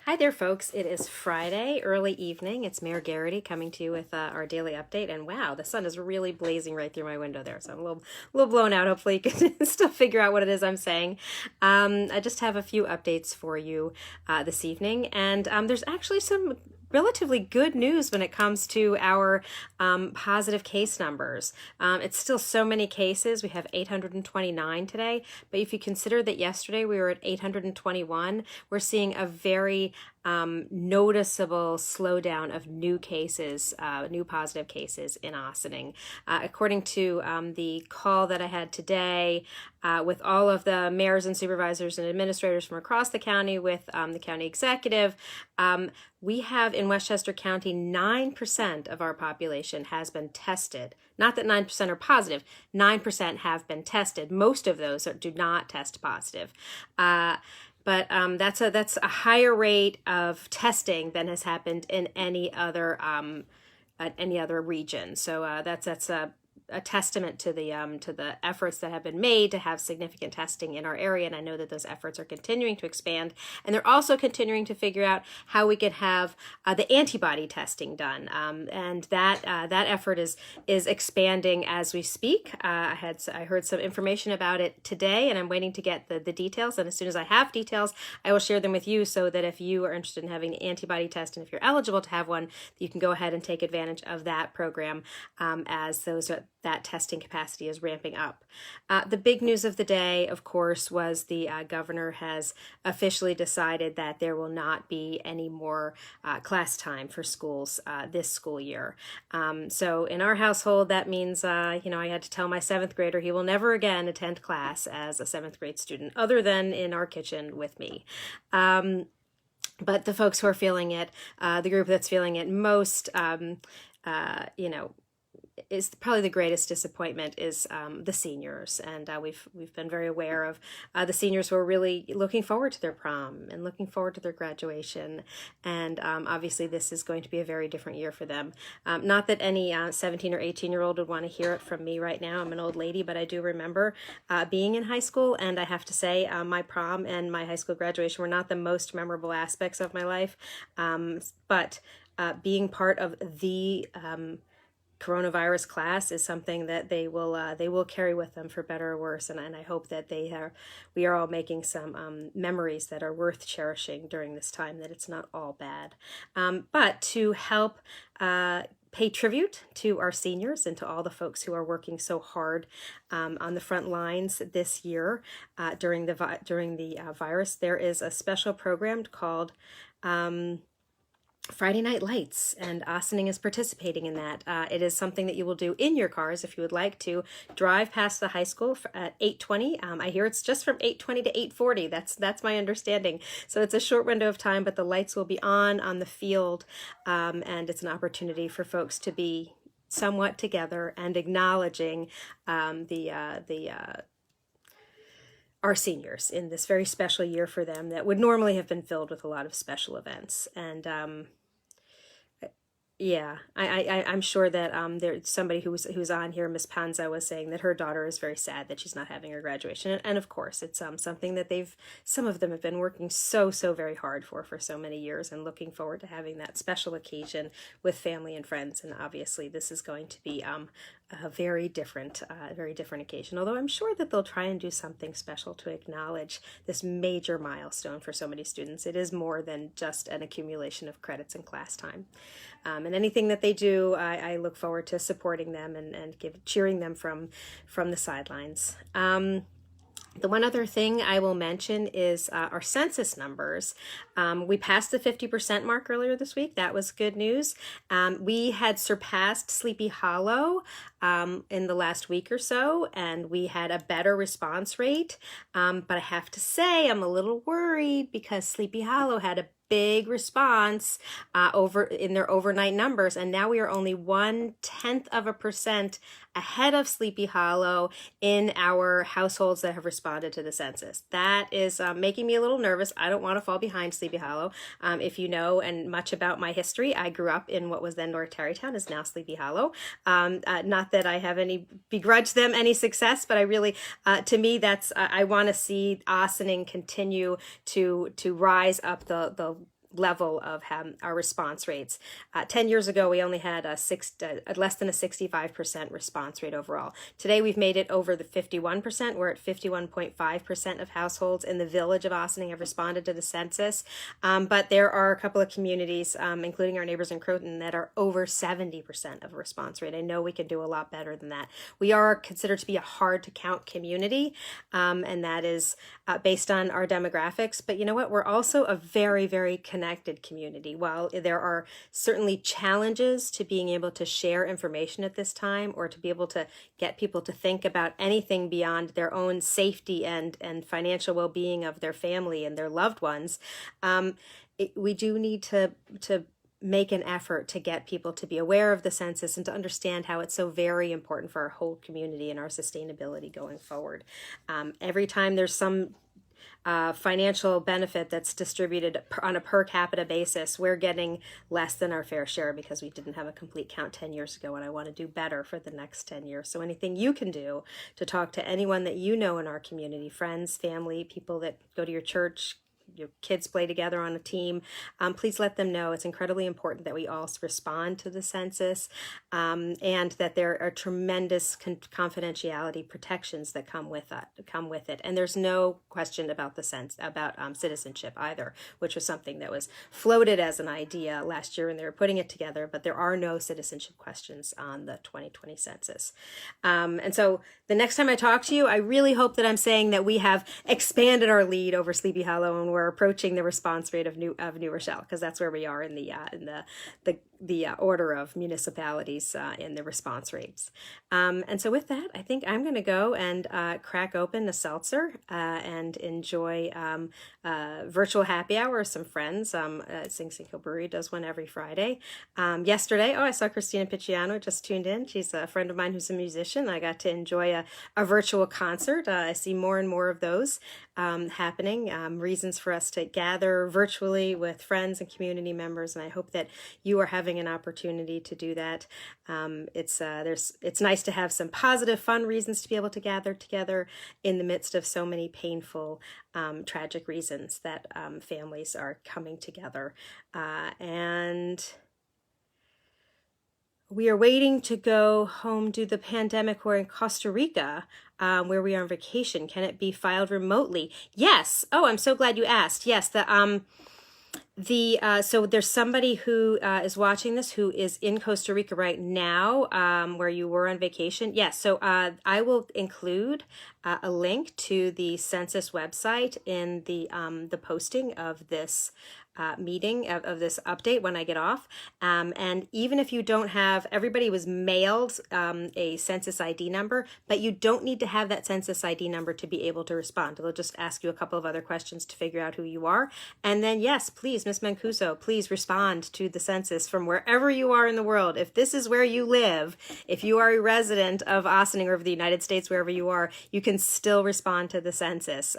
Hi there, folks. It is Friday, early evening. It's Mayor Gearity coming to you with our daily update. And wow, the sun is really blazing right through my window there. So I'm a little blown out. Hopefully you can still figure out what it is I'm saying. I just have a few updates for you this evening. And there's actually some relatively good news when it comes to our positive case numbers. It's still so many cases. We have 829 today, but if you consider that yesterday we were at 821, we're seeing a very noticeable slowdown of new cases, new positive cases in Ossining. According to the call that I had today with all of the mayors and supervisors and administrators from across the county with the county executive, we have in Westchester County 9% of our population has been tested. Not that 9% are positive, 9% have been tested. Most of those do not test positive. But that's a higher rate of testing than has happened in any other region. So that's a testament to the efforts that have been made to have significant testing in our area, and I know that those efforts are continuing to expand, and they're also continuing to figure out how we can have the antibody testing done, and that effort is expanding as we speak. I heard some information about it today, and I'm waiting to get the details, and as soon as I have details, I will share them with you so that if you are interested in having an antibody test, and if you're eligible to have one, you can go ahead and take advantage of that program as that testing capacity is ramping up. The big news of the day, of course, was the governor has officially decided that there will not be any more class time for schools this school year. So in our household, that means, I had to tell my 7th grader he will never again attend class as a 7th grade student, other than in our kitchen with me. But the folks who are feeling it, the group that's feeling it most, is probably the greatest disappointment is the seniors, and we've been very aware of the seniors who are really looking forward to their prom and looking forward to their graduation, and obviously this is going to be a very different year for them. Not that any 17 or 18-year-old would want to hear it from me right now. I'm an old lady, but I do remember being in high school, and I have to say my prom and my high school graduation were not the most memorable aspects of my life, but being part of the coronavirus class is something that they will carry with them for better or worse, and I hope that we are all making some memories that are worth cherishing during this time, that it's not all bad. But to help pay tribute to our seniors and to all the folks who are working so hard on the front lines this year during the virus, there is a special program called Friday Night Lights, and Ossining is participating in that. It is something that you will do in your cars if you would like to drive past the high school at 8:20. I hear it's just from 8:20 to 8:40. That's my understanding. So it's a short window of time, but the lights will be on the field, and it's an opportunity for folks to be somewhat together and acknowledging our seniors in this very special year for them that would normally have been filled with a lot of special events. And yeah, I'm sure that there's somebody who's on here, Miss Panza, was saying that her daughter is very sad that she's not having her graduation, and of course it's something that some of them have been working so very hard for so many years, and looking forward to having that special occasion with family and friends. And obviously this is going to be a very different occasion, although I'm sure that they'll try and do something special to acknowledge this major milestone for so many students. It is more than just an accumulation of credits and class time. And anything that they do, I look forward to supporting them and cheering them from the sidelines. The one other thing I will mention is our census numbers. We passed the 50% mark earlier this week. That was good news. We had surpassed Sleepy Hollow in the last week or so, and we had a better response rate. But I have to say, I'm a little worried because Sleepy Hollow had a big response over in their overnight numbers, and now we are only 0.1% ahead of Sleepy Hollow in our households that have responded to the census. That is making me a little nervous. I don't want to fall behind Sleepy Hollow. If you know and much about my history, I grew up in what was then North Tarrytown, is now Sleepy Hollow. Not that I have any begrudge them any success, but I really, to me, that's I want to see Ossining continue to rise up the level of our response rates. 10 years ago, we only had less than a 65% response rate overall. Today, we've made it over the 51%. We're at 51.5% of households in the village of Ossining have responded to the census. But there are a couple of communities, including our neighbors in Croton, that are over 70% of response rate. I know we can do a lot better than that. We are considered to be a hard to count community, and that is based on our demographics. But you know what? We're also a very, very connected community. While there are certainly challenges to being able to share information at this time, or to be able to get people to think about anything beyond their own safety and financial well-being of their family and their loved ones, we do need to make an effort to get people to be aware of the census and to understand how it's so very important for our whole community and our sustainability going forward. Every time there's some financial benefit that's distributed on a per capita basis, we're getting less than our fair share because we didn't have a complete count 10 years ago, and I want to do better for the next 10 years. So anything you can do to talk to anyone that you know in our community, friends, family, people that go to your church, your kids play together on a team, please let them know. It's incredibly important that we all respond to the census, and that there are tremendous confidentiality protections that come with it. And there's no question about citizenship either, which was something that was floated as an idea last year when they were putting it together, but there are no citizenship questions on the 2020 census. And so the next time I talk to you, I really hope that I'm saying that we have expanded our lead over Sleepy Hollow and we're approaching the response rate of New Rochelle, because that's where we are in the order of municipalities in the response rates. And so with that, I think I'm going to go and crack open a seltzer and enjoy virtual happy hour with some friends. Sing Sing Hill Brewery does one every Friday. Yesterday, I saw Christina Picciano just tuned in. She's a friend of mine who's a musician. I got to enjoy a virtual concert. I see more and more of those happening. Reasons for us to gather virtually with friends and community members, and I hope that you are having an opportunity to do that. It's nice to have some positive, fun reasons to be able to gather together in the midst of so many painful, tragic reasons that families are coming together. And we are waiting to go home due to the pandemic. We're in Costa Rica, where we are on vacation. Can it be filed remotely? Yes. Oh, I'm so glad you asked. Yes. So there's somebody who is watching this who is in Costa Rica right now, where you were on vacation. Yes. So I will include a link to the census website in the posting of this meeting of this update when I get off. And even if you don't have, everybody was mailed a census ID number, but you don't need to have that census ID number to be able to respond. They'll just ask you a couple of other questions to figure out who you are. And then yes, please, Ms. Mancuso, please respond to the census from wherever you are in the world. If this is where you live, if you are a resident of Ossining or of the United States, wherever you are, you can still respond to the census,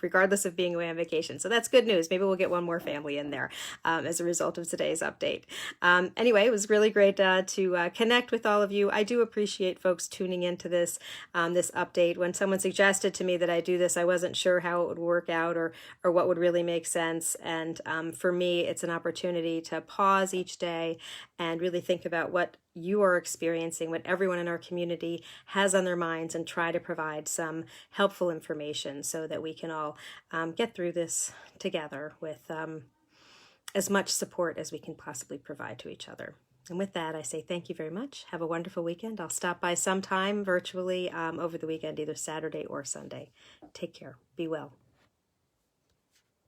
regardless of being away on vacation. So that's good news. Maybe we'll get one more family in there as a result of today's update. Anyway, it was really great to connect with all of you. I do appreciate folks tuning into this update. When someone suggested to me that I do this, I wasn't sure how it would work out or what would really make sense. And for me, it's an opportunity to pause each day and really think about what you are experiencing, what everyone in our community has on their minds, and try to provide some helpful information so that we can all get through this together with as much support as we can possibly provide to each other. And with that, I say thank you very much. Have a wonderful weekend. I'll stop by sometime virtually over the weekend, either Saturday or Sunday. Take care. Be well.